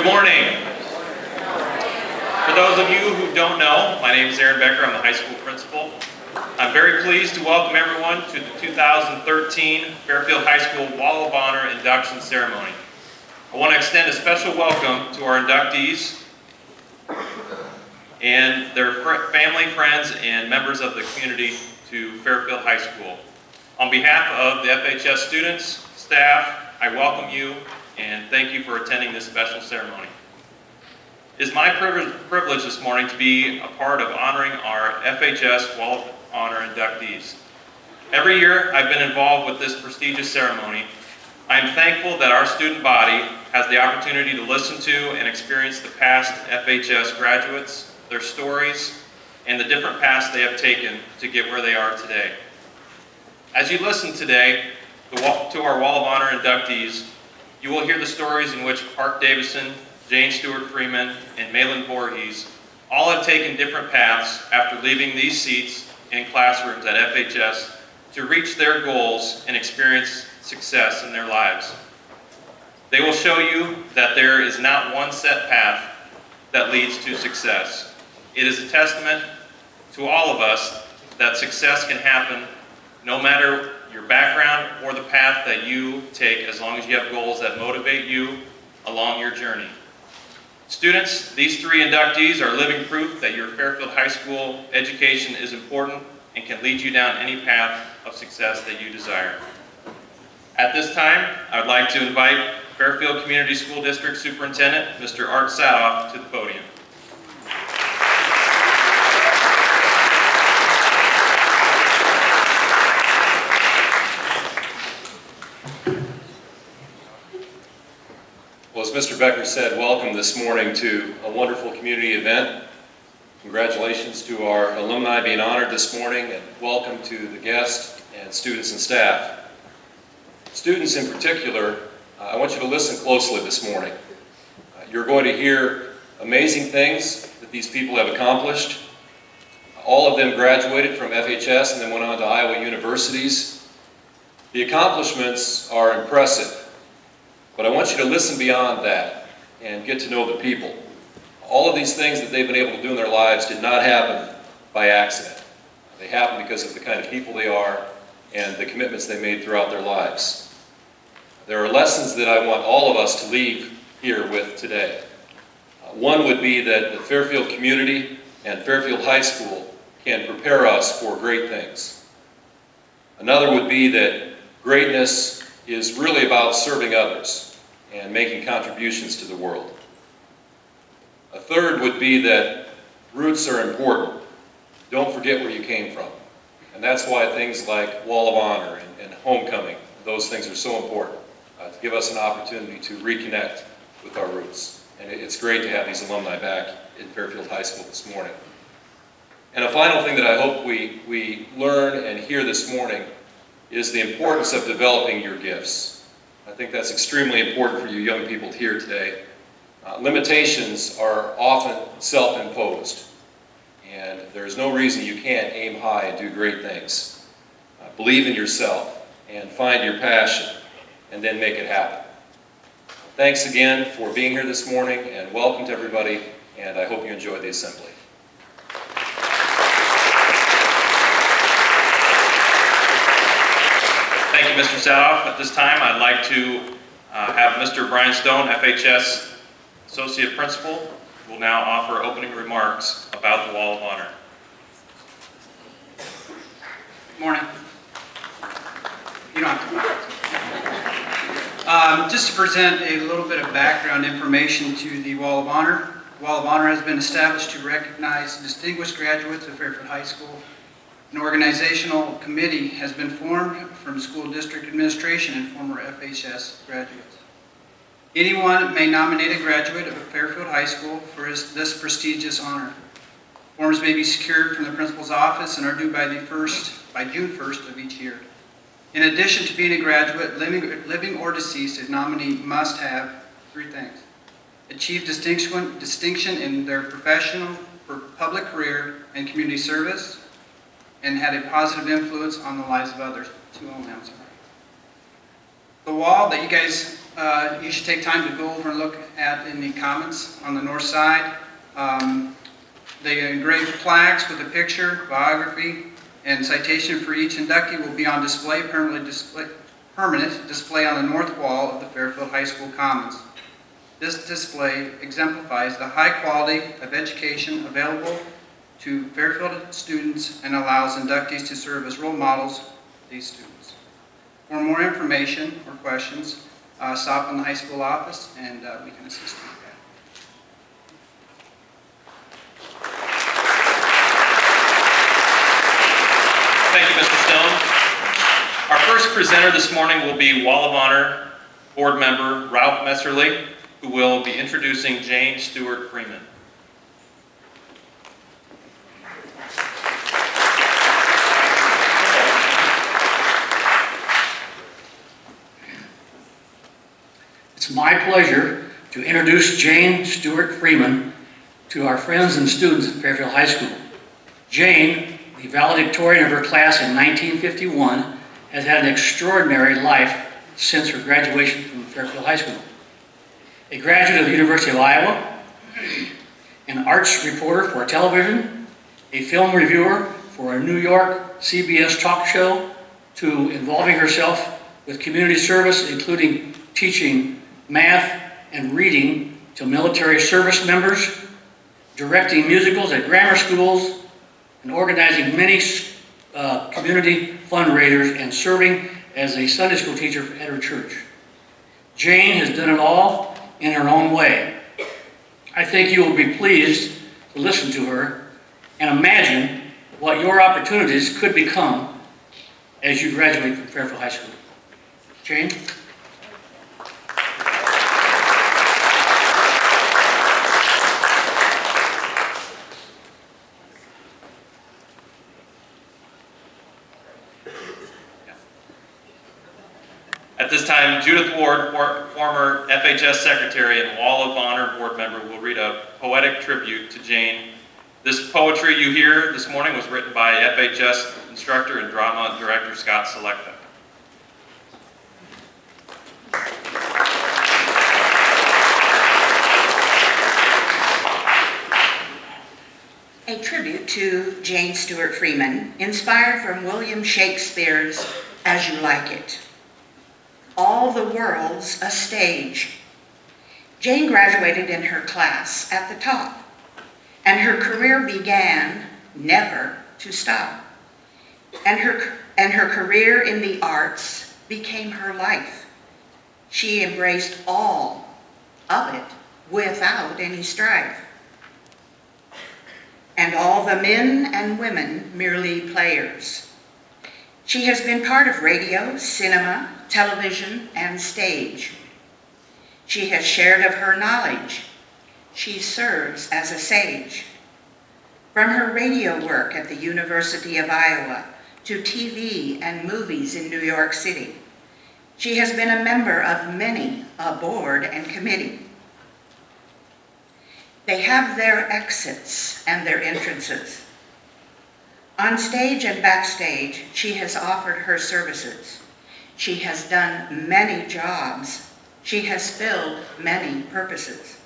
Good morning. For those of you who don't know, my name is Aaron Becker. I'm the high school principal. I'm very pleased to welcome everyone to the 2013 Fairfield High School Wall of Honor induction ceremony. I want to extend a special welcome to our inductees and their family, friends, and members of the community to Fairfield High School. On behalf of the FHS students, staff, I welcome you and thank you for attending this special ceremony. It is my privilege this morning to be a part of honoring our FHS Wall of Honor inductees. Every year I've been involved with this prestigious ceremony. I am thankful that our student body has the opportunity to listen to and experience the past FHS graduates, their stories, and the different paths they have taken to get where they are today. As you listen today to our Wall of Honor inductees, you will hear the stories in which Davidson, Jayne, Stewart, Freeman, and Mahlon Vorhies all have taken different paths after leaving these seats in classrooms at FHS to reach their goals and experience success in their lives. They will show you that there is not one set path that leads to success. It is a testament to all of us that success can happen no matter your background or the path that you take, as long as you have goals that motivate you along your journey. Students, these three inductees are living proof that your Fairfield High School education is important and can lead you down any path of success that you desire. At this time, I would like to invite Fairfield Community School District Superintendent, Mr. Art Sadoff, to the podium. Well, as Mr. Becker said, welcome this morning to a wonderful community event. Congratulations to our alumni being honored this morning, and welcome to the guests and students and staff. Students in particular, I want you to listen closely this morning. You're going to hear amazing things that these people have accomplished. All of them graduated from FHS and then went on to Iowa universities. The accomplishments are impressive. But I want you to listen beyond that and get to know the people. All of these things that they've been able to do in their lives did not happen by accident. They happened because of the kind of people they are and the commitments they made throughout their lives. There are lessons that I want all of us to leave here with today. One would be that the Fairfield community and Fairfield High School can prepare us for great things. Another would be that greatness is really about serving others and making contributions to the world. A third would be that roots are important. Don't forget where you came from. And that's why things like Wall of Honor and homecoming, those things are so important to give us an opportunity to reconnect with our roots. And it's great to have these alumni back in Fairfield High School this morning. And a final thing that I hope we learn and hear this morning is the importance of developing your gifts. I think that's extremely important for you young people here today. Limitations are often self-imposed, and there's no reason you can't aim high and do great things. Believe in yourself and find your passion, and then make it happen. Thanks again for being here this morning, and welcome to everybody, and I hope you enjoy the assembly. Thank you, Mr. Sadoff. At this time, I'd like to have Mr. Brian Stone, FHS Associate Principal, who will now offer opening remarks about the Wall of Honor. Good morning. You don't have to. Just to present a little bit of background information to the Wall of Honor. The Wall of Honor has been established to recognize distinguished graduates of Fairfield High School. An organizational committee has been formed from school district administration and former FHS graduates. Anyone may nominate a graduate of Fairfield High School for this prestigious honor. Forms may be secured from the principal's office and are due by June 1st of each year. In addition to being a graduate, living or deceased, a nominee must have three things: achieve distinction in their professional or public career and community service, and had a positive influence on the lives of others. The wall that you guys, you should take time to go over and look at in the comments on the north side. The engraved plaques with a picture, biography, and citation for each inductee will be on display, permanent display on the north wall of the Fairfield High School Commons. This display exemplifies the high quality of education available to Fairfield students and allows inductees to serve as role models for these students. For more information or questions, stop in the high school office and we can assist you with that. Thank you, Mr. Stone. Our first presenter this morning will be Wall of Honor Board Member Ralph Messerly, who will be introducing Jayne Stewart Freeman. It's my pleasure to introduce Jayne Stewart Freeman to our friends and students at Fairfield High School. Jayne, the valedictorian of her class in 1951, has had an extraordinary life since her graduation from Fairfield High School. A graduate of the University of Iowa, an arts reporter for television, a film reviewer for a New York CBS talk show, to involving herself with community service, including teaching math and reading to military service members, directing musicals at grammar schools, and organizing many community fundraisers and serving as a Sunday school teacher at her church. Jayne has done it all in her own way. I think you will be pleased to listen to her and imagine what your opportunities could become as you graduate from Fairfield High School. Jayne? At this time, Judith Ward, former FHS Secretary and Wall of Honor Board Member, will read a poetic tribute to Jayne. This poetry you hear this morning was written by FHS instructor and drama director Scott Selecta. A tribute to Jayne Stewart Freeman, inspired from William Shakespeare's As You Like It. All the world's a stage. Jayne graduated in her class at the top, and her career began never to stop. And her career in the arts became her life. She embraced all of it without any strife. And all the men and women merely players. She has been part of radio, cinema, television, and stage. She has shared of her knowledge. She serves as a sage. From her radio work at the University of Iowa to TV and movies in New York City, she has been a member of many a board and committee. They have their exits and their entrances. On stage and backstage, she has offered her services. She has done many jobs. She has filled many purposes.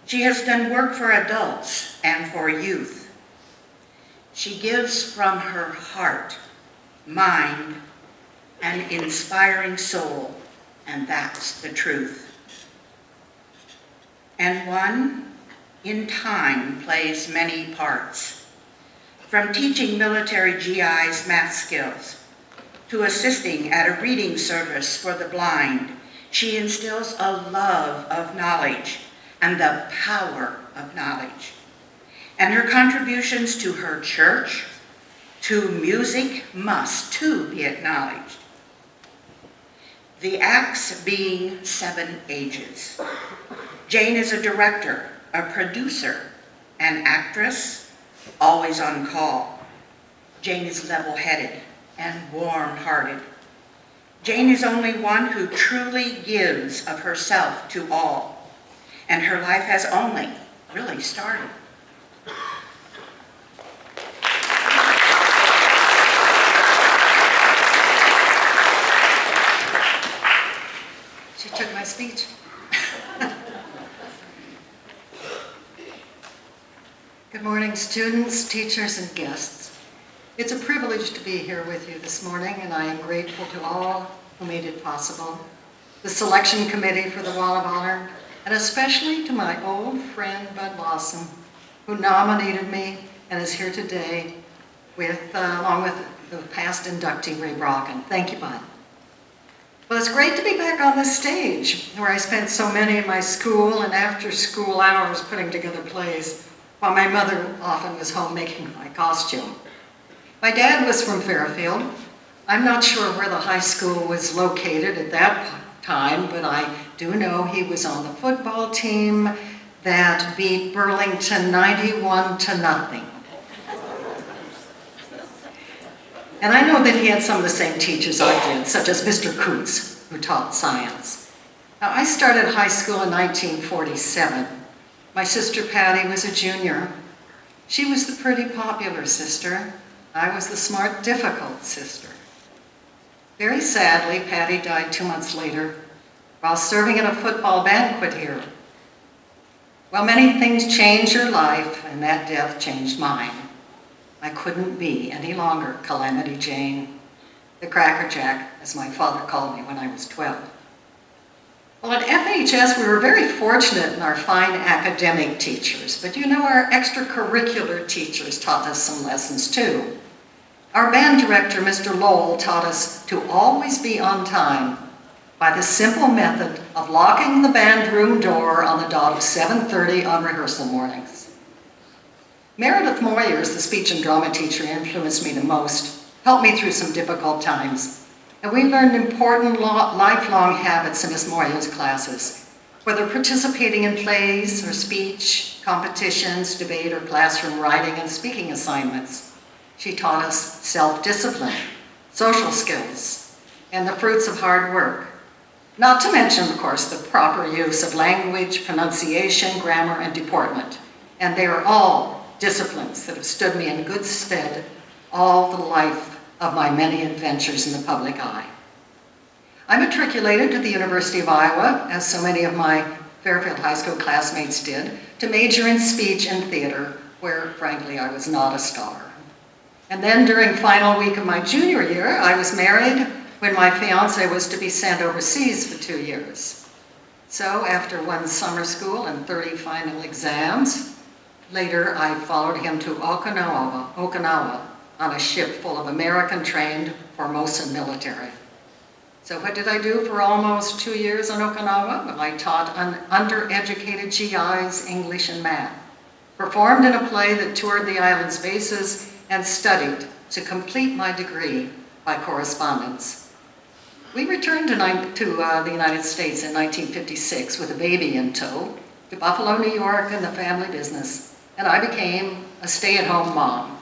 She has done work for adults and for youth. She gives from her heart, mind, and inspiring soul, and that's the truth. And one, in time, plays many parts. From teaching military GIs math skills to assisting at a reading service for the blind, she instills a love of knowledge and the power of knowledge. And her contributions to her church, to music, must too be acknowledged. The acts being 7 ages. Jayne is a director, a producer, an actress, always on call. Jayne is level-headed and warm-hearted. Jayne is only one who truly gives of herself to all, and her life has only really started. speech? Good morning, students, teachers, and guests. It's a privilege to be here with you this morning, and I am grateful to all who made it possible. The selection committee for the Wall of Honor, and especially to my old friend Bud Lawson, who nominated me and is here today along with the past inductee Ray Brocken. Thank you, Bud. Well, it's great to be back on this stage where I spent so many of my school and after school hours putting together plays while my mother often was home making my costume. My dad was from Fairfield. I'm not sure where the high school was located at that time, but I do know he was on the football team that beat Burlington 91-0. And I know that he had some of the same teachers I did, such as Mr. Coots, who taught science. Now, I started high school in 1947. My sister Patty was a junior. She was the pretty popular sister. I was the smart, difficult sister. Very sadly, Patty died 2 months later while serving at a football banquet here. Well, many things change your life, and that death changed mine. I couldn't be any longer Calamity Jane, the Cracker Jack, as my father called me when I was 12. Well, at FHS, we were very fortunate in our fine academic teachers, but you know, our extracurricular teachers taught us some lessons too. Our band director, Mr. Lowell, taught us to always be on time by the simple method of locking the band room door on the dot of 7:30 on rehearsal mornings. Meredith Moyers, the speech and drama teacher who influenced me the most, helped me through some difficult times. And we learned important lifelong habits in Ms. Moyers' classes, whether participating in plays or speech, competitions, debate, or classroom writing and speaking assignments. She taught us self-discipline, social skills, and the fruits of hard work. Not to mention, of course, the proper use of language, pronunciation, grammar, and deportment. And they are all disciplines that have stood me in good stead all the life of my many adventures in the public eye. I matriculated to the University of Iowa, as so many of my Fairfield High School classmates did, to major in speech and theater, where, frankly, I was not a star. And then during final week of my junior year, I was married when my fiance was to be sent overseas for 2 years. So after one summer school and 30 final exams, later I followed him to Okinawa on a ship full of American-trained Formosan military. So what did I do for almost 2 years on Okinawa? Well, I taught undereducated GIs English and math, performed in a play that toured the island's bases, and studied to complete my degree by correspondence. We returned to the United States in 1956 with a baby in tow to Buffalo, New York, and the family business, and I became a stay-at-home mom.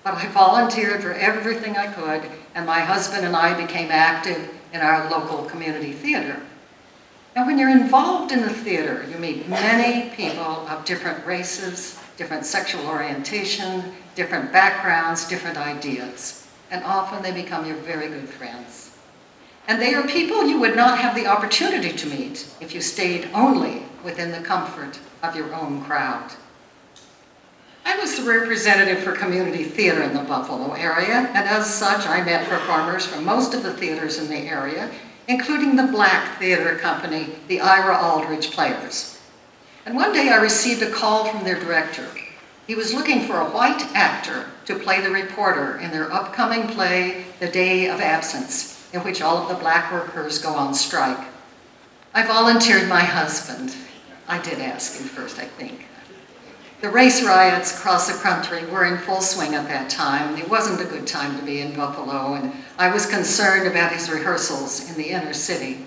But I volunteered for everything I could, and my husband and I became active in our local community theater. Now, when you're involved in the theater, you meet many people of different races, different sexual orientation, different backgrounds, different ideas, and often they become your very good friends. And they are people you would not have the opportunity to meet if you stayed only within the comfort of your own crowd. I was the representative for community theater in the Buffalo area, and as such, I met performers from most of the theaters in the area, including the black theater company, the Ira Aldridge Players. And one day I received a call from their director. He was looking for a white actor to play the reporter in their upcoming play, The Day of Absence, in which all of the black workers go on strike. I volunteered my husband. I did ask him first, I think. The race riots across the country were in full swing at that time. It wasn't a good time to be in Buffalo, and I was concerned about his rehearsals in the inner city.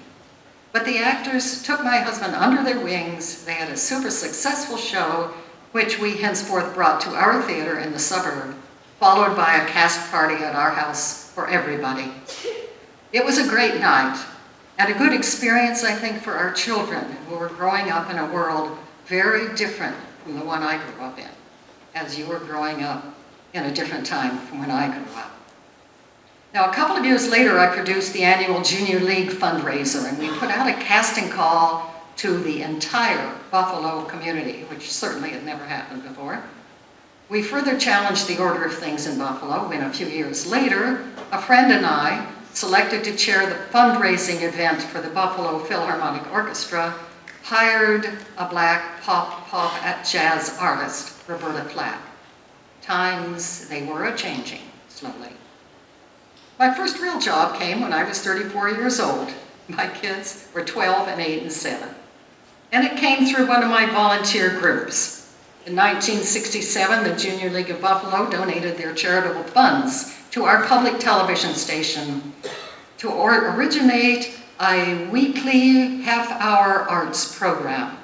But the actors took my husband under their wings. They had a super successful show, which we henceforth brought to our theater in the suburb, followed by a cast party at our house for everybody. It was a great night, and a good experience, I think, for our children who were growing up in a world very different from the one I grew up in, as you were growing up in a different time from when I grew up. Now, a couple of years later, I produced the annual Junior League fundraiser, and we put out a casting call to the entire Buffalo community, which certainly had never happened before. We further challenged the order of things in Buffalo when a few years later, a friend and I, selected to chair the fundraising event for the Buffalo Philharmonic Orchestra, hired a black pop jazz artist, Roberta Flack. Times, they were a-changing slowly. My first real job came when I was 34 years old. My kids were 12 and 8 and 7. And it came through one of my volunteer groups. In 1967, the Junior League of Buffalo donated their charitable funds to our public television station to originate a weekly half-hour arts program.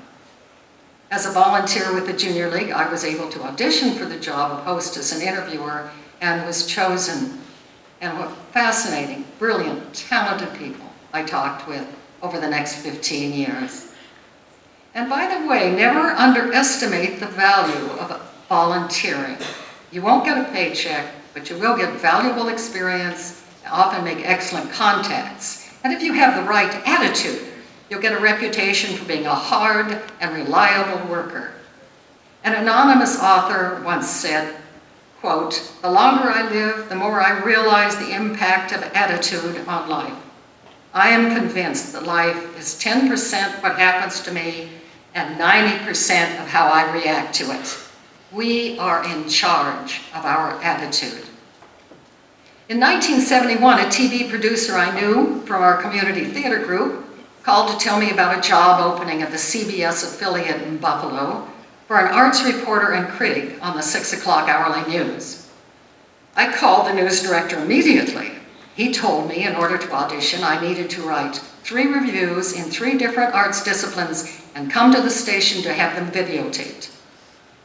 As a volunteer with the Junior League, I was able to audition for the job of hostess and interviewer and was chosen. And what fascinating, brilliant, talented people I talked with over the next 15 years. And by the way, never underestimate the value of volunteering. You won't get a paycheck, but you will get valuable experience, and often make excellent contacts. And if you have the right attitude, you'll get a reputation for being a hard and reliable worker. An anonymous author once said, quote, "The longer I live, the more I realize the impact of attitude on life. I am convinced that life is 10% what happens to me and 90% of how I react to it. We are in charge of our attitude." In 1971, a TV producer I knew from our community theater group called to tell me about a job opening at the CBS affiliate in Buffalo for an arts reporter and critic on the 6 o'clock hourly news. I called the news director immediately. He told me in order to audition, I needed to write 3 reviews in 3 different arts disciplines and come to the station to have them videotaped.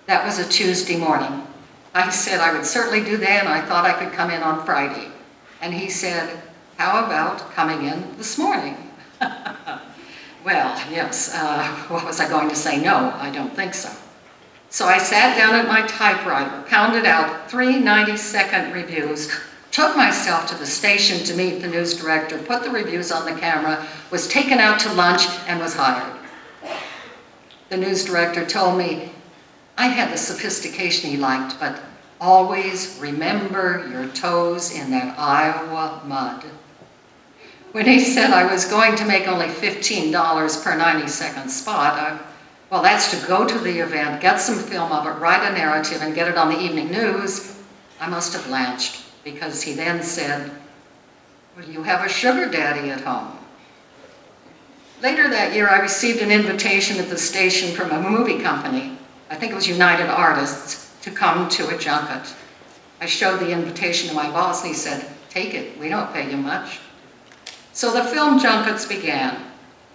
That was a Tuesday morning. I said I would certainly do that, and I thought I could come in on Friday. And he said, "How about coming in this morning?" Well, yes, what was I going to say? No, I don't think so. So I sat down at my typewriter, pounded out 3 90-second reviews, took myself to the station to meet the news director, put the reviews on the camera, was taken out to lunch, and was hired. The news director told me I had the sophistication he liked, but always remember your toes in that Iowa mud. When he said I was going to make only $15 per 90-second spot, well, that's to go to the event, get some film of it, write a narrative, and get it on the evening news. I must have blanched, because he then said, "Well, you have a sugar daddy at home." Later that year, I received an invitation at the station from a movie company, I think it was United Artists, to come to a junket. I showed the invitation to my boss, and he said, "Take it, we don't pay you much." So the film junkets began.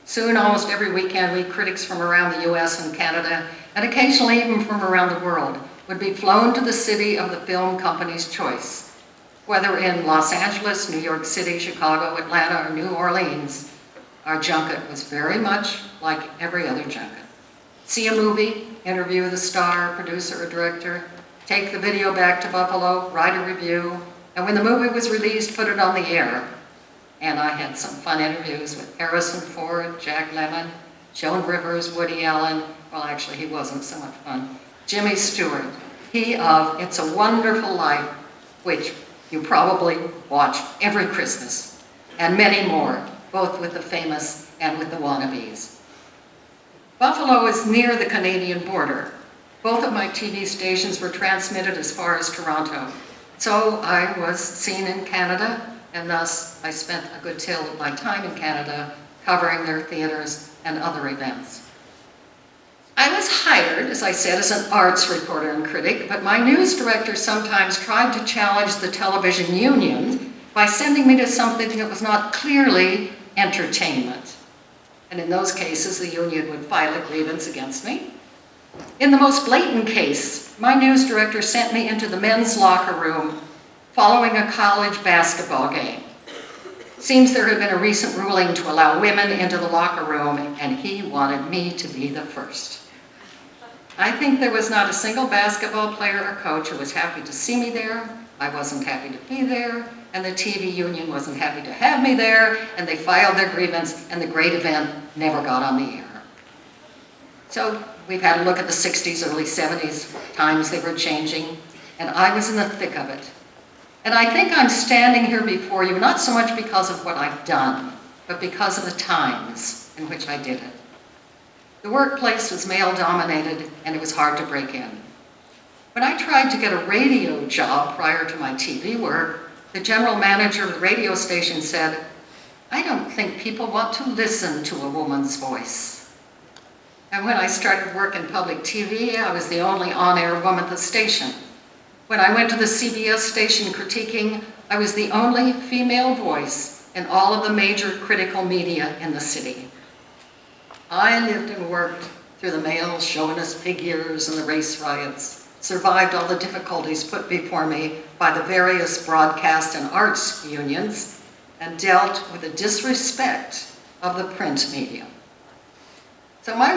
Soon, almost every weekend, critics from around the US and Canada, and occasionally even from around the world, would be flown to the city of the film company's choice. Whether in Los Angeles, New York City, Chicago, Atlanta, or New Orleans, our junket was very much like every other junket. See a movie, interview the star, producer, or director, take the video back to Buffalo, write a review, and when the movie was released, put it on the air. And I had some fun interviews with Harrison Ford, Jack Lemmon, Joan Rivers, Woody Allen. Well, actually, he wasn't so much fun. Jimmy Stewart, he of It's a Wonderful Life, which you probably watch every Christmas, and many more, both with the famous and with the wannabes. Buffalo is near the Canadian border. Both of my TV stations were transmitted as far as Toronto. So I was seen in Canada, and thus I spent a good deal of my time in Canada covering their theaters and other events. I was hired, as I said, as an arts reporter and critic, but my news director sometimes tried to challenge the television union by sending me to something that was not clearly entertainment. And in those cases, the union would file a grievance against me. In the most blatant case, my news director sent me into the men's locker room following a college basketball game. Seems there had been a recent ruling to allow women into the locker room, and he wanted me to be the first. I think there was not a single basketball player or coach who was happy to see me there. I wasn't happy to be there, and the TV union wasn't happy to have me there, and they filed their grievance, and the great event never got on the air. So we've had a look at the 60s, early 70s, times they were changing, and I was in the thick of it. And I think I'm standing here before you not so much because of what I've done, but because of the times in which I did it. The workplace was male-dominated, and it was hard to break in. When I tried to get a radio job prior to my TV work, the general manager of the radio station said, "I don't think people want to listen to a woman's voice." And when I started work in public TV, I was the only on-air woman at the station. When I went to the CBS station critiquing, I was the only female voice in all of the major critical media in the city. I lived and worked through the male chauvinist pig years and the race riots, survived all the difficulties put before me by the various broadcast and arts unions, and dealt with the disrespect of the print media. So my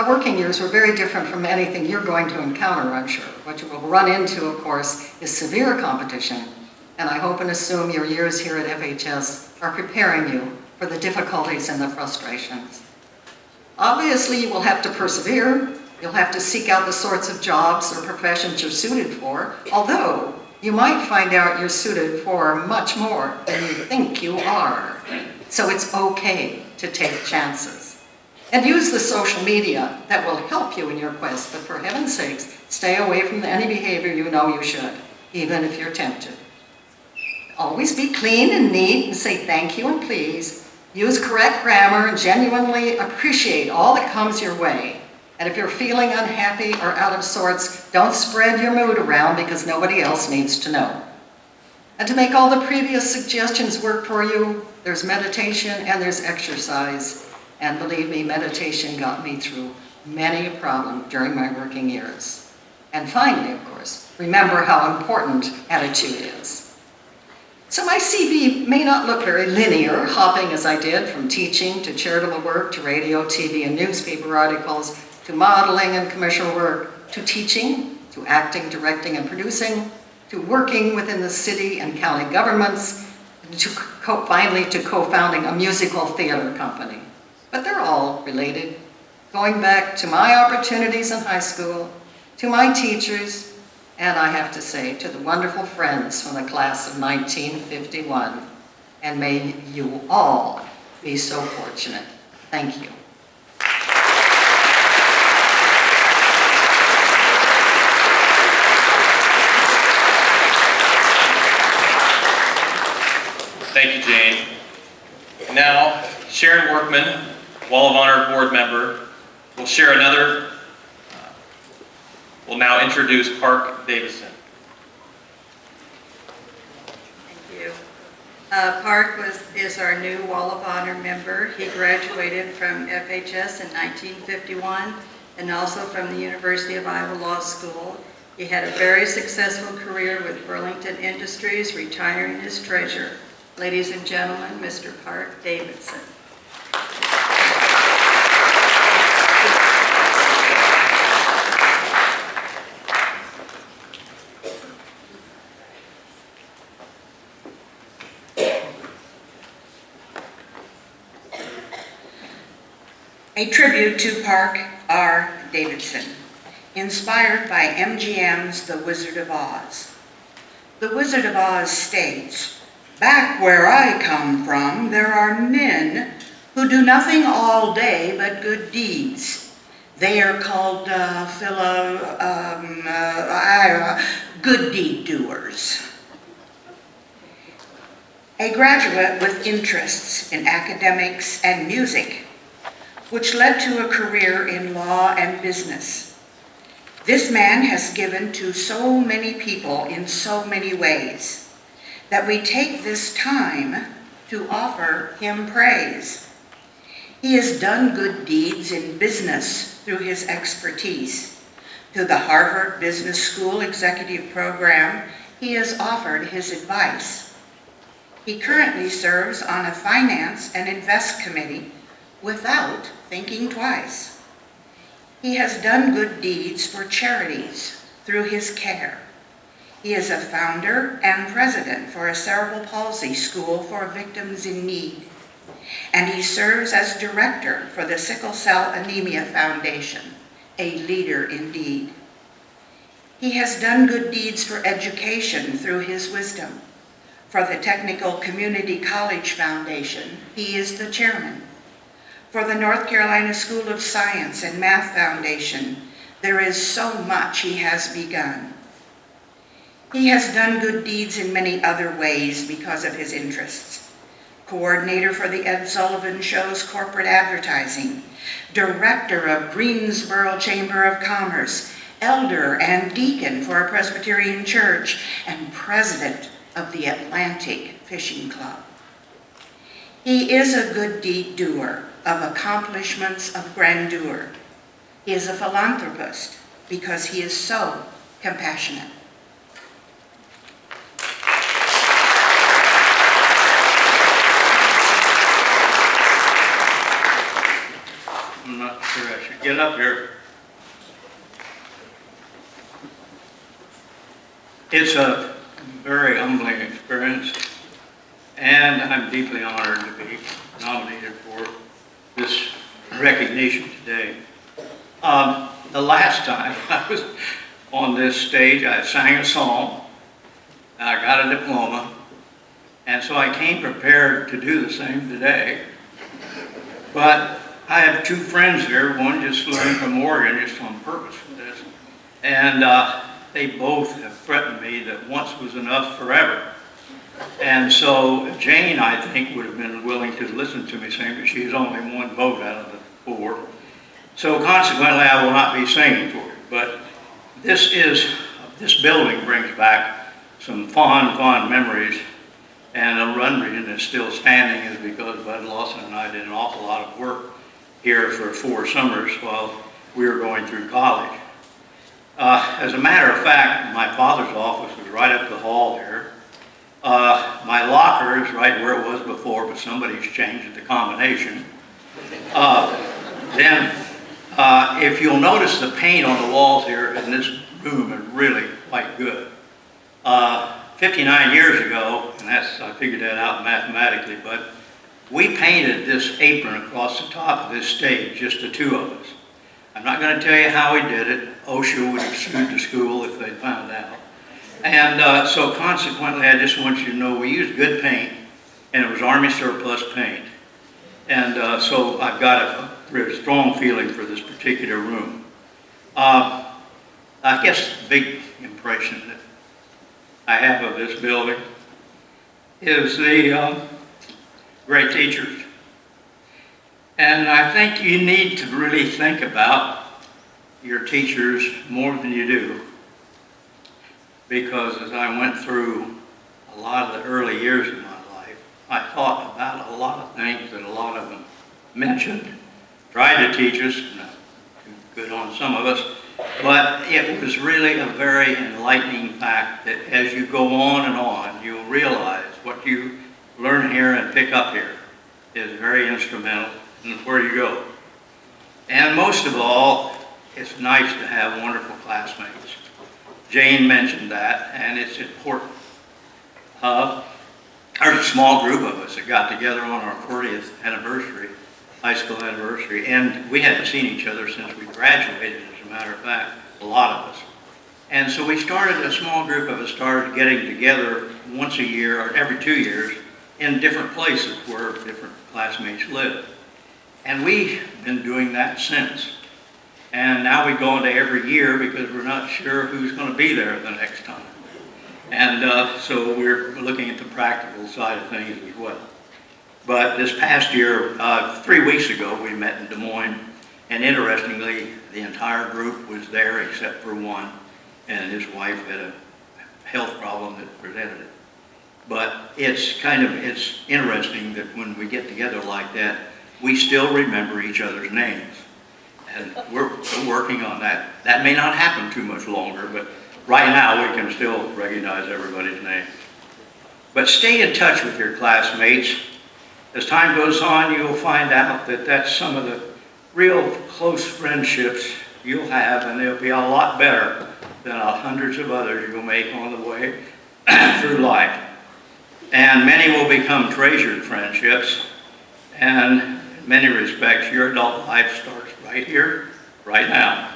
working years were very different from anything you're going to encounter, I'm sure. What you will run into, of course, is severe competition, and I hope and assume your years here at FHS are preparing you for the difficulties and the frustrations. Obviously, you will have to persevere. You'll have to seek out the sorts of jobs or professions you're suited for, although you might find out you're suited for much more than you think you are. So it's okay to take chances. And use the social media that will help you in your quest, but for heaven's sakes, stay away from any behavior you know you should, even if you're tempted. Always be clean and neat and say thank you and please. Use correct grammar and genuinely appreciate all that comes your way. And if you're feeling unhappy or out of sorts, don't spread your mood around because nobody else needs to know. And to make all the previous suggestions work for you, there's meditation and there's exercise. And believe me, meditation got me through many a problem during my working years. And finally, of course, remember how important attitude is. So my CV may not look very linear, hopping as I did from teaching to charitable work to radio, TV, and newspaper articles, to modeling and commercial work, to teaching, to acting, directing, and producing, to working within the city and county governments, and finally to co-founding a musical theater company. But they're all related, going back to my opportunities in high school, to my teachers, and I have to say, to the wonderful friends from the class of 1951. And may you all be so fortunate. Thank you. Thank you, Jayne. Now, Sharon Workman, Wall of Honor board member, will share another, will now introduce Park Davidson. Thank you. Park is our new Wall of Honor member. He graduated from FHS in 1951 and also from the University of Iowa Law School. He had a very successful career with Burlington Industries, retiring as treasurer. Ladies and gentlemen, Mr. Park Davidson. A tribute to Park R. Davidson, inspired by MGM's The Wizard of Oz. The Wizard of Oz states, "Back where I come from, there are men who do nothing all day but good deeds. They are called good deed doers." A graduate with interests in academics and music, which led to a career in law and business. This man has given to so many people in so many ways that we take this time to offer him praise. He has done good deeds in business through his expertise. Through the Harvard Business School Executive Program, he has offered his advice. He currently serves on a Finance and Invest Committee without thinking twice. He has done good deeds for charities through his care. He is a founder and president for a cerebral palsy school for victims in need, and he serves as director for the Sickle Cell Anemia Foundation, a leader indeed. He has done good deeds for education through his wisdom. For the Technical Community College Foundation, he is the chairman. For the North Carolina School of Science and Math Foundation, there is so much he has begun. He has done good deeds in many other ways because of his interests. Coordinator for the Ed Sullivan Show's corporate advertising, director of Greensboro Chamber of Commerce, elder and deacon for a Presbyterian church, and president of the Atlantic Fishing Club. He is a good deed doer of accomplishments of grandeur. He is a philanthropist because he is so compassionate. I'm not sure I should get up here. It's a very humbling experience, and I'm deeply honored to be nominated for this recognition today. The last time I was on this stage, I sang a song, I got a diploma, and so I came prepared to do the same today. But I have two friends here. One just flew in from Oregon just on purpose for this. And they both have threatened me that once was enough forever. And so Jayne, I think, would have been willing to listen to me sing, but she's only one vote out of the four. So consequently, I will not be singing for her. But this building brings back some fond memories. And one reason it's still standing is because Bud Lawson and I did an awful lot of work here for 4 summers while we were going through college. As a matter of fact, my father's office was right up the hall here. My locker is right where it was before, but somebody's changed the combination. If you'll notice, the paint on the walls here in this room is really quite good. 59 years ago, and I figured that out mathematically, but we painted this apron across the top of this stage, just the two of us. I'm not going to tell you how we did it. OSHA would have sued the school if they found out. And so consequently, I just want you to know we used good paint, and it was Army surplus paint. And so I've got a really strong feeling for this particular room. I guess the big impression that I have of this building is the great teachers. And I think you need to really think about your teachers more than you do. Because as I went through a lot of the early years of my life, I thought about a lot of things that a lot of them mentioned, tried to teach us, good on some of us, but it was really a very enlightening fact that as you go on, you'll realize what you learn here and pick up here is very instrumental in where you go. And most of all, it's nice to have wonderful classmates. Jayne mentioned that, and it's important. There's a small group of us that got together on our 40th anniversary, high school anniversary, and we hadn't seen each other since we graduated, as a matter of fact, a lot of us. And so we started, a small group of us started getting together once a year or every 2 years in different places where different classmates live. And we've been doing that since. And now we go into every year because we're not sure who's going to be there the next time. And so we're looking at the practical side of things as well. But this past year, 3 weeks ago, we met in Des Moines. And interestingly, the entire group was there except for one. And his wife had a health problem that prevented it. But it's interesting that when we get together like that, we still remember each other's names. And we're working on that. That may not happen too much longer, but right now we can still recognize everybody's name. But stay in touch with your classmates. As time goes on, you'll find out that that's some of the real close friendships you'll have, and they'll be a lot better than hundreds of others you'll make on the way through life. And many will become treasured friendships. And in many respects, your adult life starts right here, right now.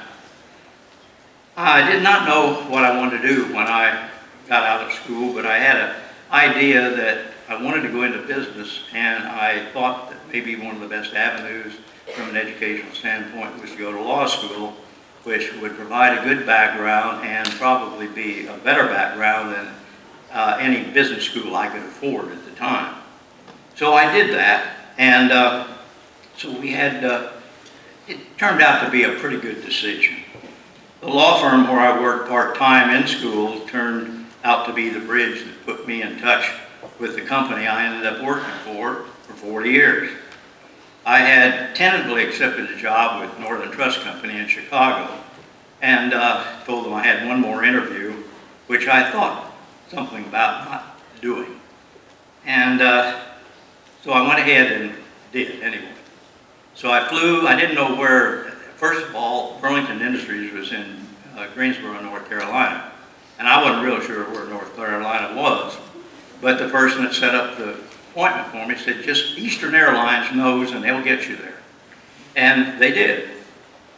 I did not know what I wanted to do when I got out of school, but I had an idea that I wanted to go into business, and I thought that maybe one of the best avenues from an educational standpoint was to go to law school, which would provide a good background and probably be a better background than any business school I could afford at the time. So I did that, and so we had, it turned out to be a pretty good decision. The law firm where I worked part-time in school turned out to be the bridge that put me in touch with the company I ended up working for 40 years. I had tentatively accepted a job with Northern Trust Company in Chicago, and told them I had one more interview, which I thought something about not doing. And so I went ahead and did anyway. So I flew, I didn't know where, first of all, Burlington Industries was in Greensboro, North Carolina. And I wasn't real sure where North Carolina was. But the person that set up the appointment for me said, just Eastern Airlines knows and they'll get you there. And they did.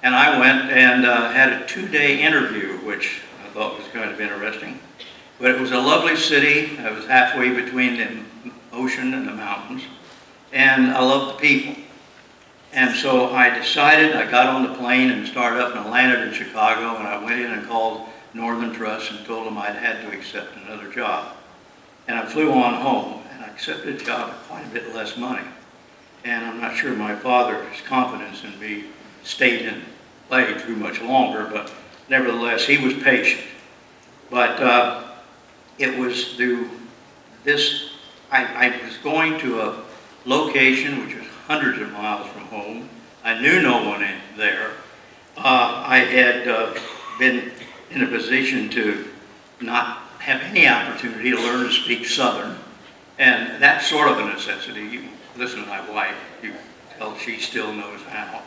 And I went and had a 2-day interview, which I thought was kind of interesting. But it was a lovely city. I was halfway between the ocean and the mountains. And I loved the people. And so I decided, I got on the plane and started up and I landed in Chicago, and I went in and called Northern Trust and told them I'd had to accept another job. And I flew on home and I accepted a job at quite a bit less money. And I'm not sure my father's confidence in me stayed in play too much longer, but nevertheless, he was patient. But it was through this, I was going to a location which was hundreds of miles from home. I knew no one in there. I had been in a position to not have any opportunity to learn to speak Southern, and that's sort of a necessity. You listen to my wife, you tell she still knows how.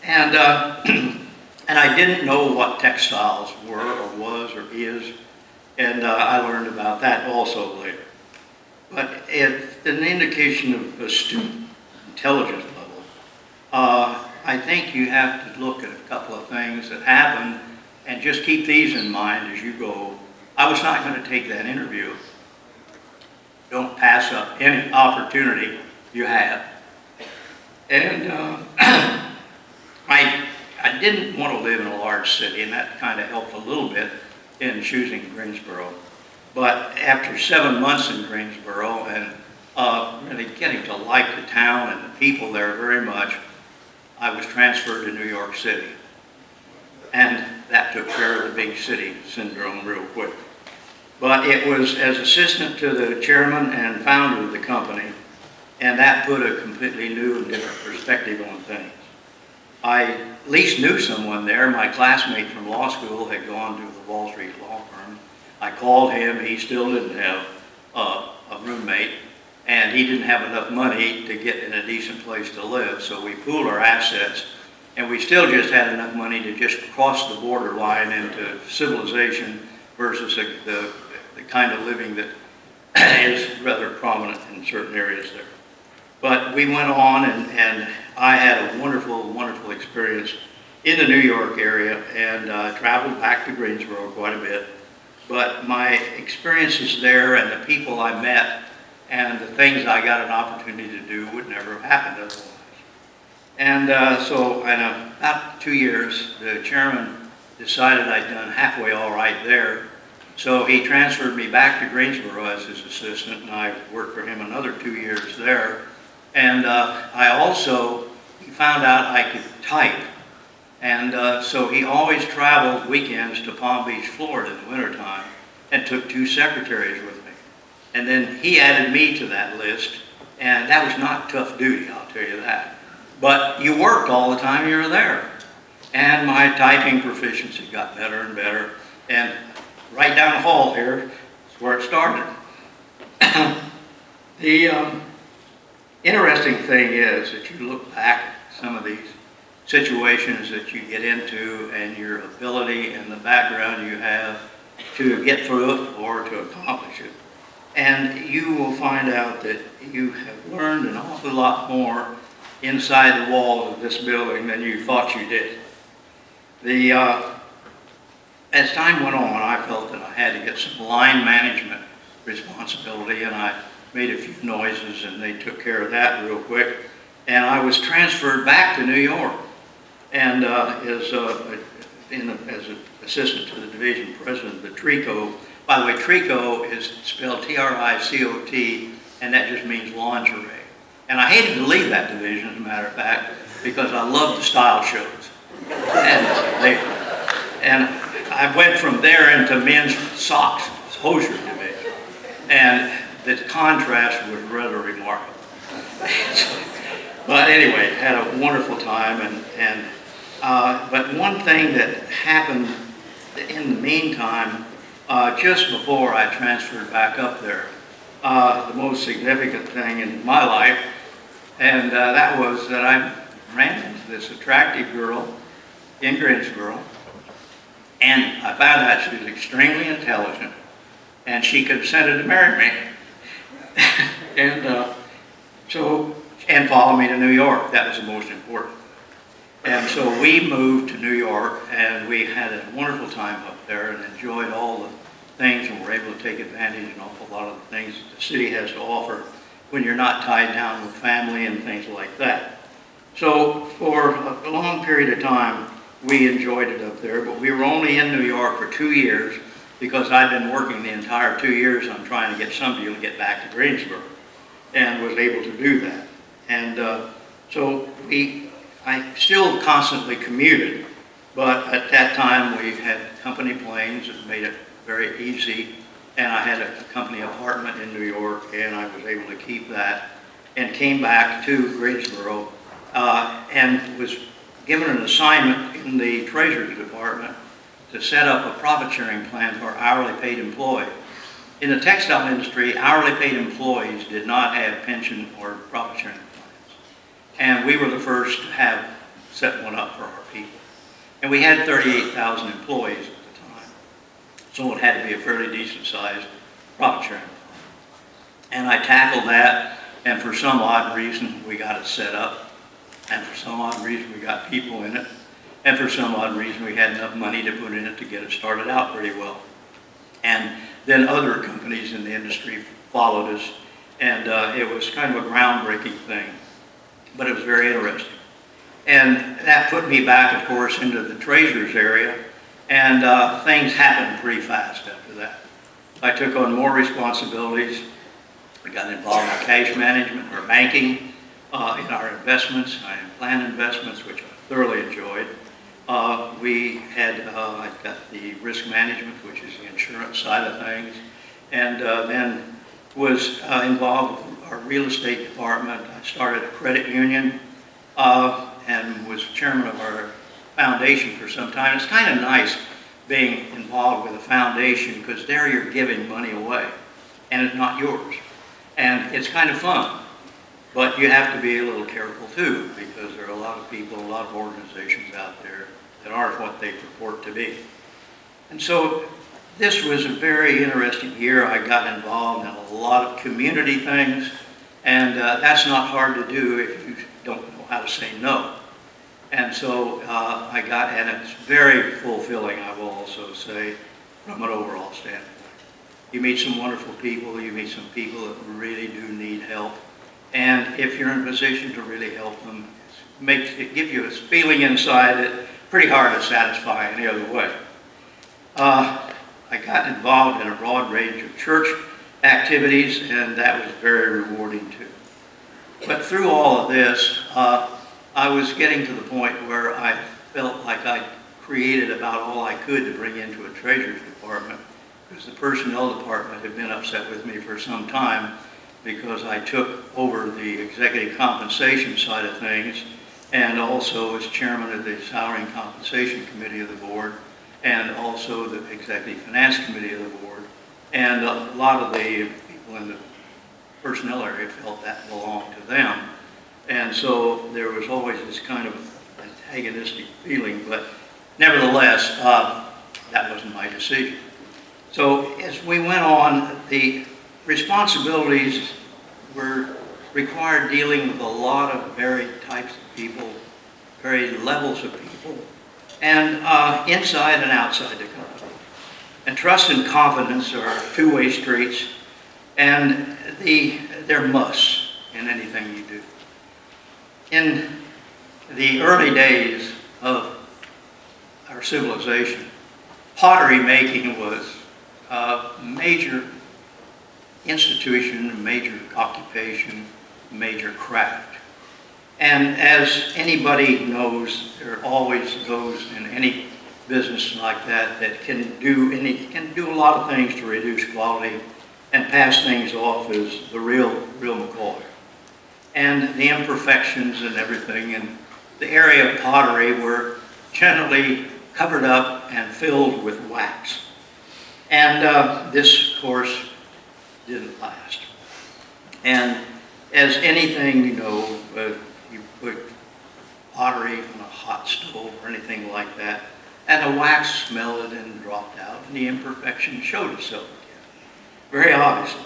And and I didn't know what textiles were or was or is, and I learned about that also later. But it's an indication of a student intelligence level. I think you have to look at a couple of things that happen and just keep these in mind as you go. I was not going to take that interview. Don't pass up any opportunity you have. And I didn't want to live in a large city, and that kind of helped a little bit in choosing Greensboro. But after 7 months in Greensboro and really getting to like the town and the people there very much, I was transferred to New York City. And that took care of the big city syndrome real quick. But it was as assistant to the chairman and founder of the company, and that put a completely new and different perspective on things. I at least knew someone there. My classmate from law school had gone to the Wall Street law firm. I called him. He still didn't have a roommate, and he didn't have enough money to get in a decent place to live, so we pooled our assets, and we still just had enough money to just cross the borderline into civilization versus the kind of living that is rather prominent in certain areas there. But we went on, and I had a wonderful, wonderful experience in the New York area, and traveled back to Greensboro quite a bit. But my experiences there and the people I met and the things I got an opportunity to do would never have happened otherwise. And so in about 2 years, the chairman decided I'd done halfway all right there. So he transferred me back to Greensboro as his assistant, and I worked for him another 2 years there. And I also found out I could type. And so he always traveled weekends to Palm Beach, Florida in the wintertime, and took 2 secretaries with me. And then he added me to that list, and that was not tough duty, I'll tell you that. But you worked all the time you were there. And my typing proficiency got better and better. And right down the hall here is where it started. The interesting thing is that you look back at some of these situations that you get into and your ability and the background you have to get through it or to accomplish it. And you will find out that you have learned an awful lot more inside the walls of this building than you thought you did. As time went on, I felt that I had to get some line management responsibility, and I made a few noises and they took care of that real quick. And I was transferred back to New York and as an assistant to the division president of the TRICO. By the way, TRICO is spelled T-R-I-C-O-T, and that just means lingerie. And I hated to leave that division, as a matter of fact, because I loved the style shows. And I went from there into men's socks, hosier division. And the contrast was rather remarkable. But anyway, had a wonderful time. But one thing that happened in the meantime, just before I transferred back up there, the most significant thing in my life, and that was that I ran into this attractive girl in Greensboro, and I found out she was extremely intelligent, and she consented to marry me. And follow me to New York. That was the most important. And so we moved to New York, and we had a wonderful time up there and enjoyed all the things, and were able to take advantage of an awful lot of the things that the city has to offer when you're not tied down with family and things like that. So for a long period of time, we enjoyed it up there, but we were only in New York for 2 years because I'd been working the entire 2 years on trying to get somebody to get back to Greensboro, and was able to do that. And so I still constantly commuted, but at that time we had company planes that made it very easy, and I had a company apartment in New York, and I was able to keep that, and came back to Greensboro, and was given an assignment in the Treasury Department to set up a profit sharing plan for hourly paid employees. In the textile industry, hourly paid employees did not have pension or profit sharing plans. And we were the first to have set one up for our people. And we had 38,000 employees at the time. So it had to be a fairly decent sized profit sharing plan. And I tackled that, and for some odd reason we got it set up. And for some odd reason we got people in it. And for some odd reason we had enough money to put in it to get it started out pretty well. And then other companies in the industry followed us, and it was kind of a groundbreaking thing, but it was very interesting. And that put me back, of course, into the treasurer's area, and things happened pretty fast after that. I took on more responsibilities. I got involved in cash management or banking, in our investments, plan investments, which I thoroughly enjoyed. I got the risk management, which is the insurance side of things, and then was involved with our real estate department. I started a credit union and was chairman of our foundation for some time. It's kind of nice being involved with a foundation because there you're giving money away and it's not yours. And it's kind of fun. But you have to be a little careful too, because there are a lot of people, a lot of organizations out there that aren't what they purport to be. And so this was a very interesting year. I got involved in a lot of community things, and that's not hard to do if you don't know how to say no. And so and it's very fulfilling, I will also say, from an overall standpoint. You meet some wonderful people, you meet some people that really do need help. And if you're in a position to really help them, it gives you a feeling inside that pretty hard to satisfy any other way. I got involved in a broad range of church activities, and that was very rewarding too. But through all of this, I was getting to the point where I felt like I created about all I could to bring into a treasurer's department, because the personnel department had been upset with me for some time because I took over the executive compensation side of things, and also as chairman of the salary and compensation committee of the board, and also the executive finance committee of the board. And a lot of the people in the personnel area felt that belonged to them. And so there was always this kind of paganistic feeling, but nevertheless, that wasn't my decision. So as we went on, the responsibilities required dealing with a lot of varied types of people, varied levels of people, and inside and outside the company. And trust and confidence are two-way streets, and they're musts in anything you do. In the early days of our civilization, pottery making was a major institution, a major occupation, a major craft. And as anybody knows, there are always those in any business like that that can do a lot of things to reduce quality and pass things off as the real McCoy. And the imperfections and everything in the area of pottery were generally covered up and filled with wax. And this, of course, didn't last. And as anything, you know, you put pottery on a hot stove or anything like that, and the wax smelled and dropped out, and the imperfection showed itself again, very obviously.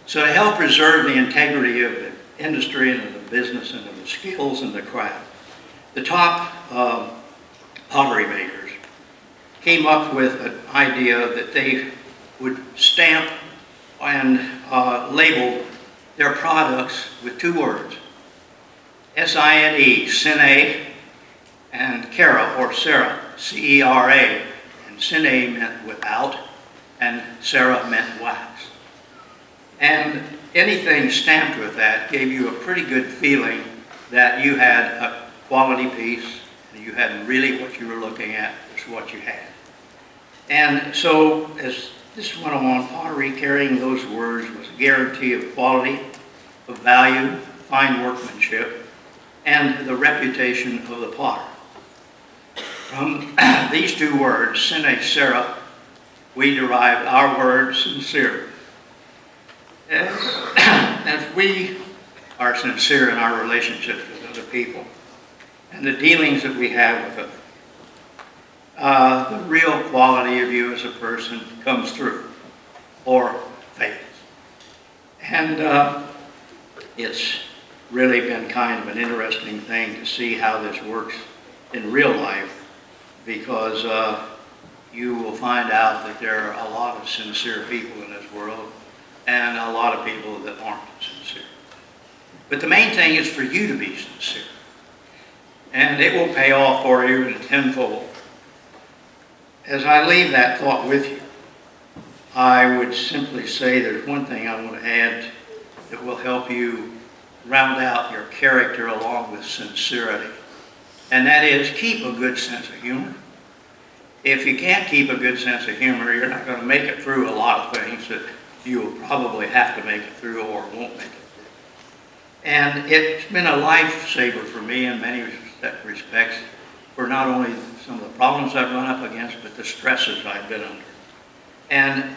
So to help preserve the integrity of the industry and of the business and of the skills and the craft, the top pottery makers came up with an idea that they would stamp and label their products with two words, S-I-N-E, Sine, and Cara, or Sarah, C-E-R-A. And Sine meant without, and Sarah meant wax. And anything stamped with that gave you a pretty good feeling that you had a quality piece, and you had really what you were looking at was what you had. And so as this went on, pottery carrying those words was a guarantee of quality, of value, fine workmanship, and the reputation of the potter. From these two words, sine cera, we derived our word sincere. As we are sincere in our relationships with other people and the dealings that we have with them, the real quality of you as a person comes through or fades. And it's really been kind of an interesting thing to see how this works in real life, because you will find out that there are a lot of sincere people in this world and a lot of people that aren't sincere. But the main thing is for you to be sincere, and it will pay off for you in tenfold. As I leave that thought with you, I would simply say there's one thing I want to add that will help you round out your character along with sincerity. And that is, keep a good sense of humor. If you can't keep a good sense of humor, you're not going to make it through a lot of things that you will probably have to make it through or won't make it through. And it's been a lifesaver for me in many respects, for not only some of the problems I've run up against, but the stresses I've been under. And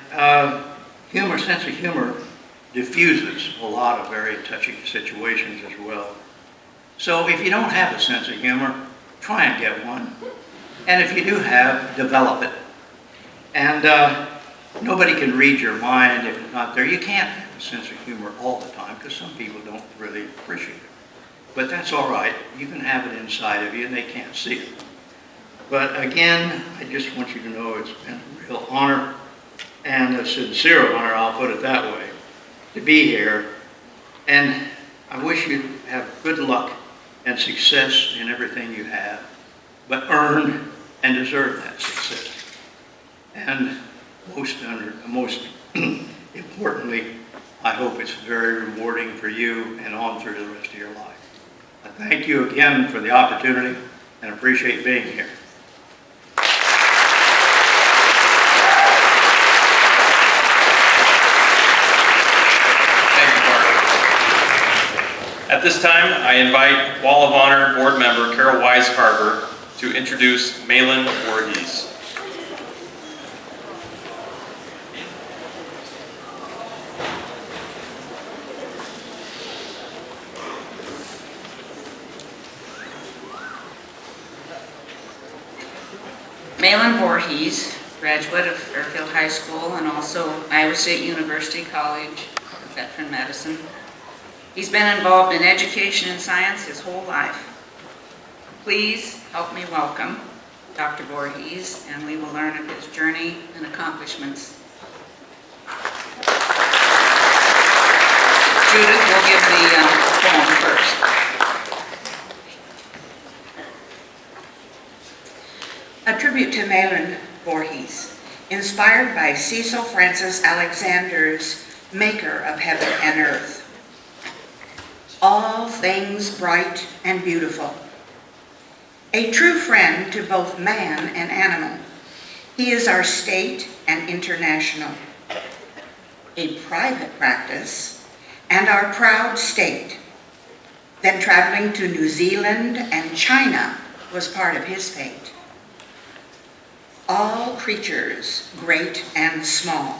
sense of humor diffuses a lot of very touchy situations as well. So if you don't have a sense of humor, try and get one. And if you do have, develop it. And nobody can read your mind if it's not there. You can't have a sense of humor all the time, because some people don't really appreciate it. But that's all right. You can have it inside of you and they can't see it. But again, I just want you to know it's been a real honor, and a sincere honor, I'll put it that way, to be here. And I wish you have good luck and success in everything you have, but earn and deserve that success. And most importantly, I hope it's very rewarding for you and on through the rest of your life. I thank you again for the opportunity and appreciate being here. At this time, I invite Wall of Honor Board Member Carol Weiscarver to introduce Mahlon Vorhies. Mahlon Vorhies, graduate of Fairfield High School and also Iowa State University College of Veteran Medicine. He's been involved in education and science his whole life. Please help me welcome Dr. Vorhies, and we will learn of his journey and accomplishments. Judith will give the poem first. A tribute to Mahlon Vorhies, inspired by Cecil Francis Alexander's Maker of Heaven and Earth. All things bright and beautiful. A true friend to both man and animal. He is our state and international. A private practice and our proud state. Then traveling to New Zealand and China was part of his fate. All creatures, great and small.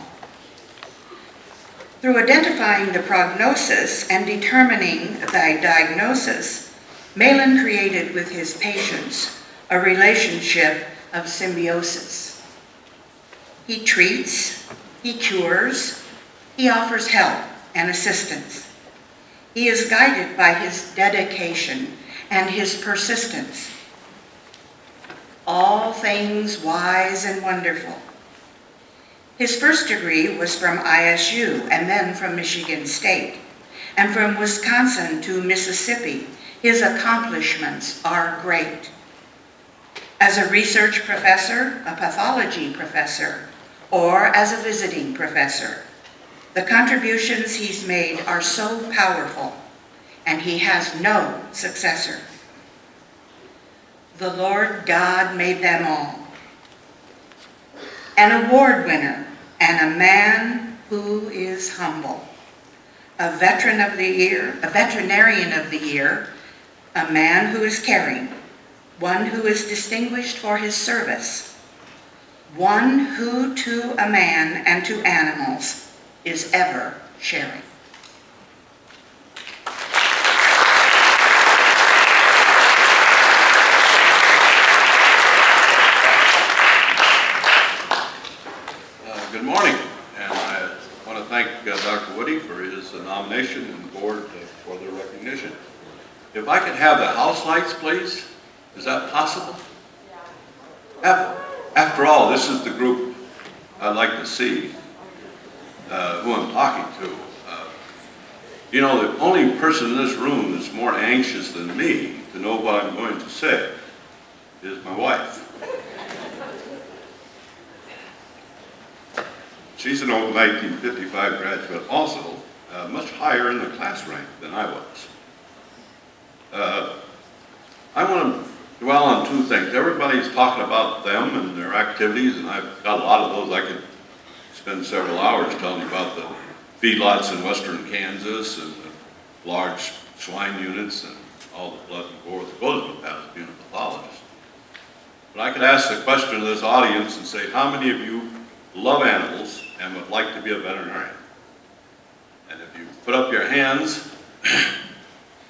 Through identifying the prognosis and determining the diagnosis, Mahlon created with his patients a relationship of symbiosis. He treats, he cures, he offers help and assistance. He is guided by his dedication and his persistence. All things wise and wonderful. His first degree was from ISU and then from Michigan State. And from Wisconsin to Mississippi, his accomplishments are great. As a research professor, a pathology professor, or as a visiting professor, the contributions he's made are so powerful, and he has no successor. The Lord God made them all. An award winner and a man who is humble. A veteran of the year, a veterinarian of the year, a man who is caring, one who is distinguished for his service, one who to a man and to animals is ever sharing. Good morning, and I want to thank Dr. Woody for his nomination and the board for their recognition. If I could have the house lights, please, is that possible? After all, this is the group I'd like to see, who I'm talking to. You know, the only person in this room that's more anxious than me to know what I'm going to say is my wife. She's an old 1955 graduate, also much higher in the class rank than I was. I want to dwell on two things. Everybody's talking about them and their activities, and I've got a lot of those. I could spend several hours telling you about the feedlots in western Kansas and the large swine units and all the blood and gore that goes with that as being a pathologist. But I could ask the question to this audience and say, how many of you love animals and would like to be a veterinarian? And if you put up your hands,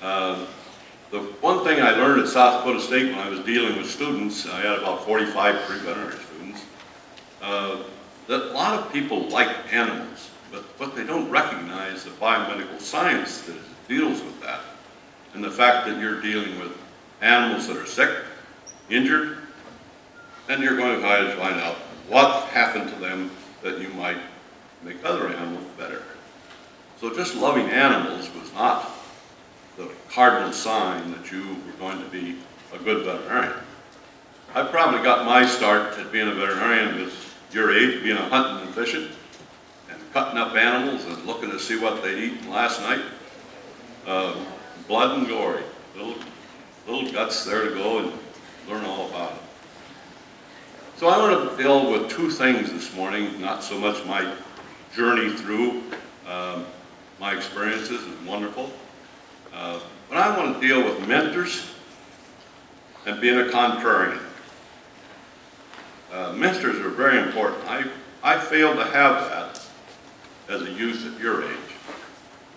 the one thing I learned at South Dakota State when I was dealing with students, I had about 45 pre-veterinary students, that a lot of people like animals, but they don't recognize the biomedical science that deals with that. And the fact that you're dealing with animals that are sick, injured, and you're going to try to find out what happened to them that you might make other animals better. So just loving animals was not the cardinal sign that you were going to be a good veterinarian. I probably got my start at being a veterinarian at your age, being a hunting and fishing, and cutting up animals and looking to see what they'd eaten last night. Blood and glory, little guts there to go and learn all about it. So I want to deal with two things this morning, not so much my journey through my experiences is wonderful, but I want to deal with mentors and being a contrarian. Mentors are very important. I failed to have that as a youth at your age.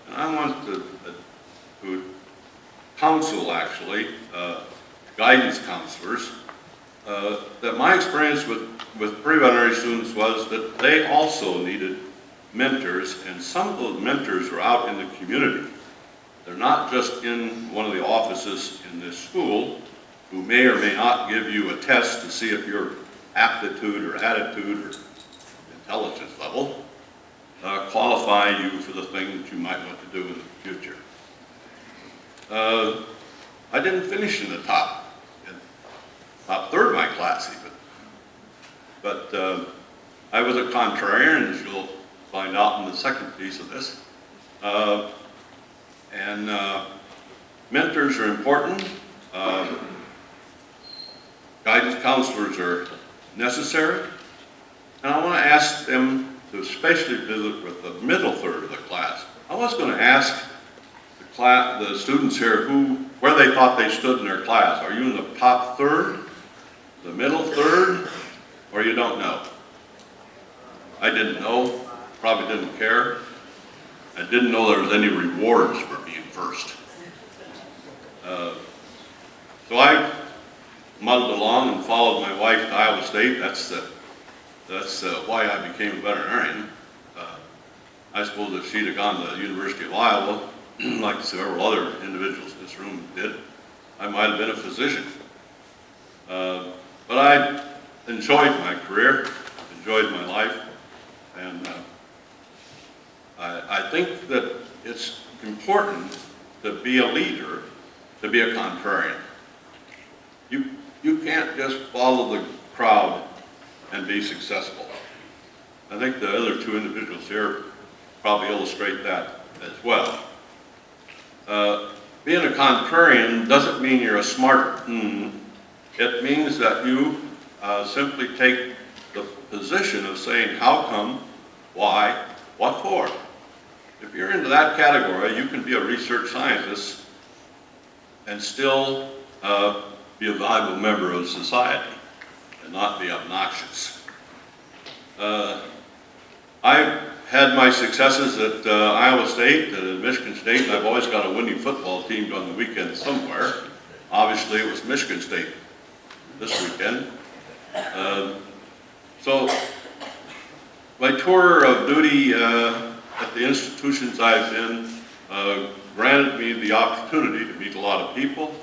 And I want to counsel, actually, guidance counselors that my experience with pre-veterinary students was that they also needed mentors, and some of those mentors are out in the community. They're not just in one of the offices in this school who may or may not give you a test to see if your aptitude or attitude or intelligence level qualify you for the thing that you might want to do in the future. I didn't finish in the top third of my class even. But I was a contrarian, as you'll find out in the second piece of this. Mentors are important. Guidance counselors are necessary. And I want to ask them to especially visit with the middle third of the class. I was going to ask the students here where they thought they stood in their class. Are you in the top third, the middle third, or you don't know? I didn't know, probably didn't care. I didn't know there was any rewards for being first. So I muddled along and followed my wife to Iowa State. That's why I became a veterinarian. I suppose if she'd have gone to the University of Iowa, like several other individuals in this room did, I might have been a physician. But I enjoyed my career, enjoyed my life, and I think that it's important to be a leader, to be a contrarian. You can't just follow the crowd and be successful. I think the other two individuals here probably illustrate that as well. Being a contrarian doesn't mean you're a smart It means that you simply take the position of saying how come, why, what for. If you're into that category, you can be a research scientist and still be a valuable member of society and not be obnoxious. I've had my successes at Iowa State, at Michigan State, and I've always got a winning football team on the weekend somewhere. Obviously, it was Michigan State this weekend. So my tour of duty at the institutions I've been granted me the opportunity to meet a lot of people.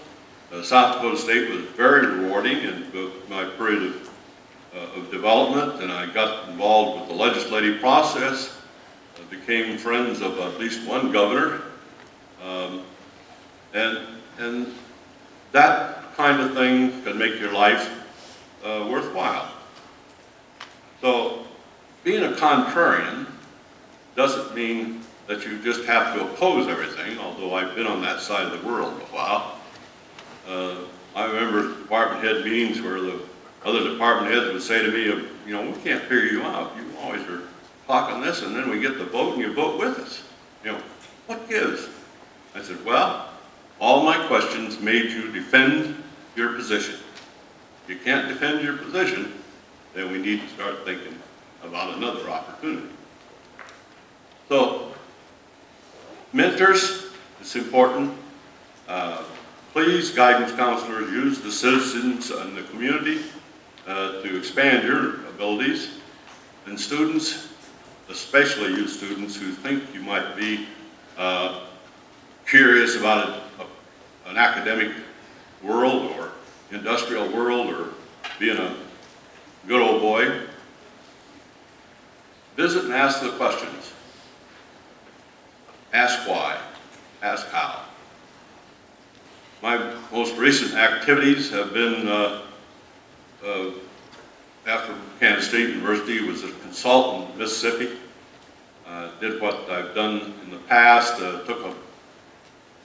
South Dakota State was very rewarding in my period of development, and I got involved with the legislative process. I became friends of at least one governor, and that kind of thing can make your life worthwhile. So being a contrarian doesn't mean that you just have to oppose everything, although I've been on that side of the world a while. I remember department head meetings where the other department heads would say to me, you know, we can't figure you out. You always are talking this, and then we get the vote and you vote with us. You know, what gives? I said, well, all my questions made you defend your position. If you can't defend your position, then we need to start thinking about another opportunity. So, mentors, it's important. Please, guidance counselors, use the citizens and the community to expand your abilities. And students, especially you students who think you might be curious about an academic world or industrial world or being a good old boy, visit and ask the questions. Ask why, ask how. My most recent activities have been, after Kansas State University, was a consultant in Mississippi. Did what I've done in the past, took a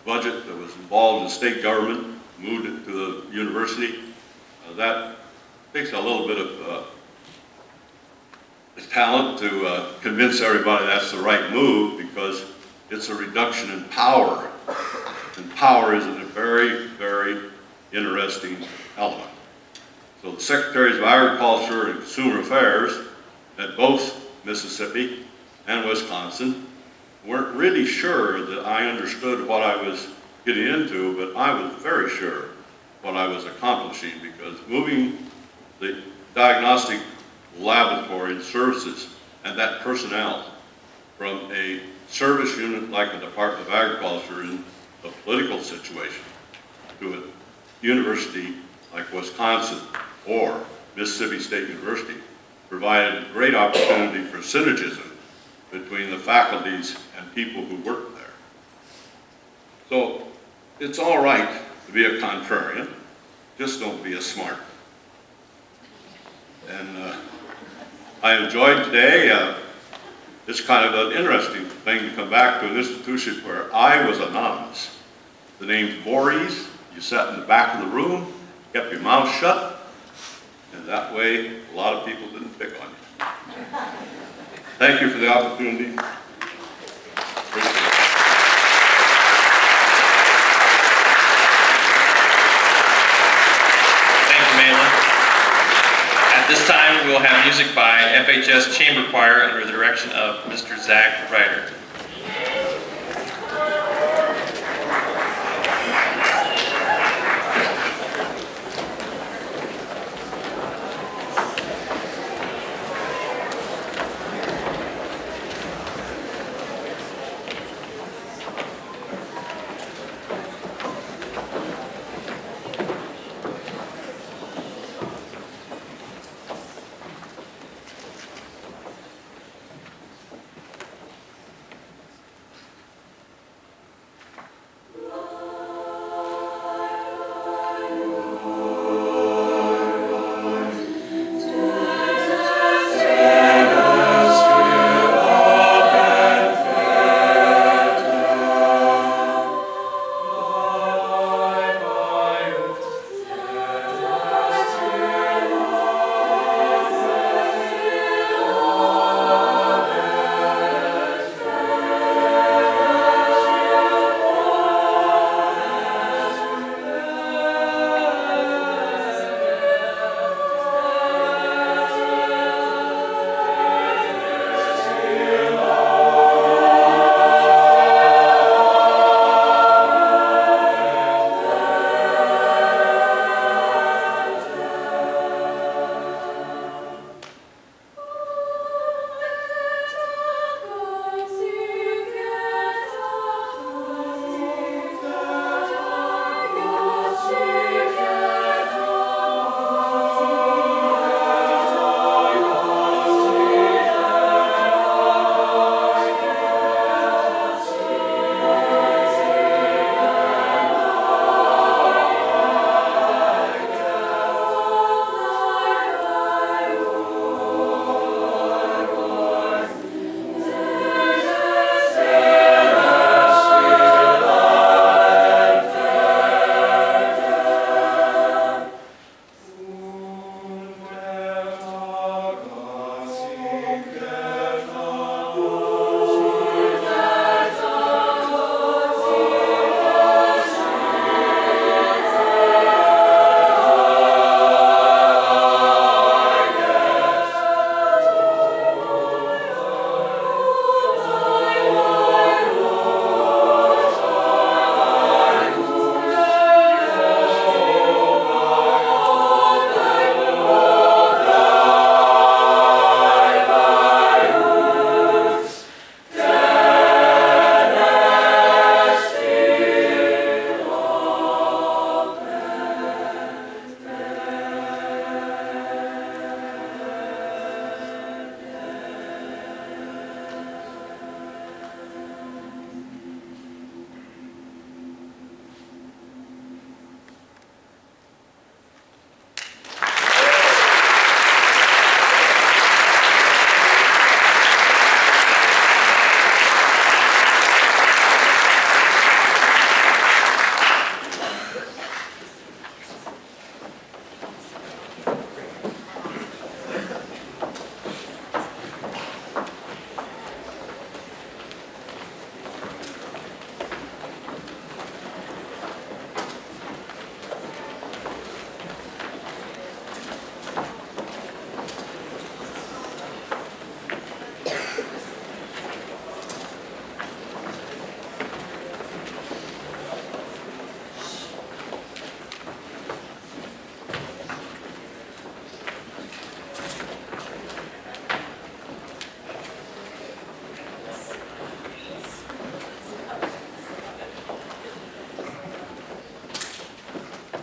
budget that was involved in state government, moved it to the university. That takes a little bit of talent to convince everybody that's the right move, because it's a reduction in power. And power is a very, very interesting element. So the Secretaries of Agriculture and Consumer Affairs at both Mississippi and Wisconsin weren't really sure that I understood what I was getting into, but I was very sure what I was accomplishing, because moving the diagnostic laboratory and services and that personnel from a service unit like the Department of Agriculture in a political situation to a university like Wisconsin or Mississippi State University provided a great opportunity for synergism between the faculties and people who work there. So it's all right to be a contrarian, just don't be a smart. And I enjoyed today. It's kind of an interesting thing to come back to an institution where I was anonymous. The name's Vorhies. You sat in the back of the room, kept your mouth shut, and that way a lot of people didn't pick on you. Thank you for the opportunity. Appreciate it. Thank you, Mahlon. At this time, we will have music by FHS Chamber Choir under the direction of Mr. Zach Ryder.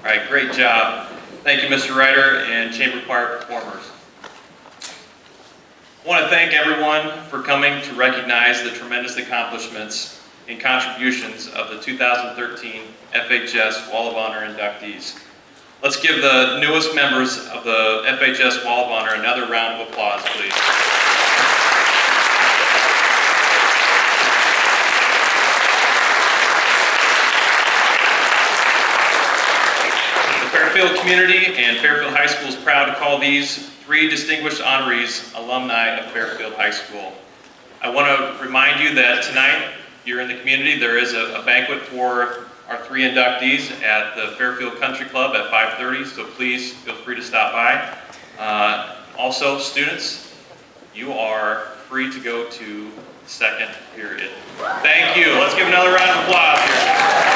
right, great job. Thank you, Mr. Ryder and Chamber Choir performers. I want to thank everyone for coming to recognize the tremendous accomplishments and contributions of the 2013 FHS Wall of Honor inductees. Let's give the newest members of the FHS Wall of Honor another round of applause, please. The Fairfield community and Fairfield High School is proud to call these 3 distinguished honorees alumni of Fairfield High School. I want to remind you that tonight, here in the community, there is a banquet for our 3 inductees at the Fairfield Country Club at 5:30, so please feel free to stop by. Also, students, you are free to go to second period. Thank you. Let's give another round of applause here.